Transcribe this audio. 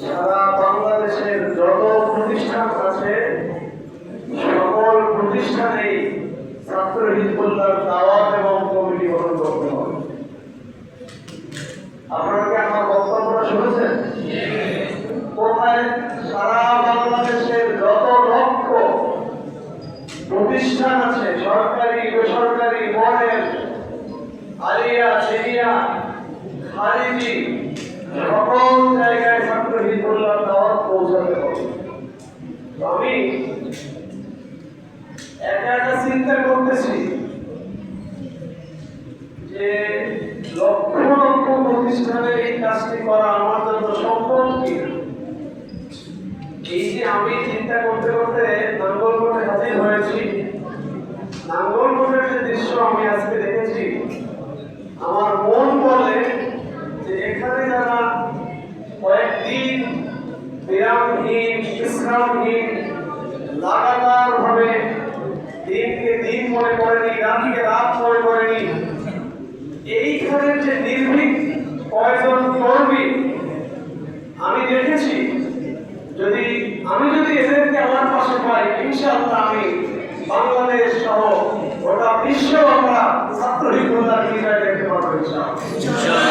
সারা বাংলাদেশের যত প্রতিষ্ঠান আছে সকল প্রতিষ্ঠানেই ছাত্র হিজবুল্লাহর দাওয়াত এবং কমিটি গঠন করতে হবে। আপনারা কি আমার বক্তব্যটা শুনেছেন? কোথায় সারা বাংলাদেশের যত লক্ষ প্রতিষ্ঠান আছে, সরকারি বেসরকারি মডেল আলিয়া সিনিয়া খারিজি, সকল জায়গায় ছাত্র হিজবুল্লাহ দাওয়াত পৌঁছাতে হবে। আমি একা একা চিন্তা করতেছি যে লক্ষ লক্ষ প্রতিষ্ঠানের এই কাজটি করা আমার জন্য সম্ভব কি। এই যে আমি চিন্তা করতে করতে নাঙ্গলকোটে হাজির হয়েছি, নাঙ্গলকোটের যে দৃশ্য আমি আজকে দেখেছি, আমার মন বলে যে এখানে যারা কয়েকদিন বিরামহীন বিশ্রামহীন লাগাতার ভাবে দিনকে দিন মনে করেনি, রাতকে রাত মনে করেনি, এইখানের যে নির্ভীক কয়েকজন কর্মী আমি দেখেছি, আমি যদি এদেরকে আমার পাশে পাই, ইনশাআল্লাহ আমি বাংলাদেশ সহ গোটা বিশ্ব আমরা ছাত্র হিজবুল্লাহর বিজয় দেখতে পারবো ইনশাআল্লাহ।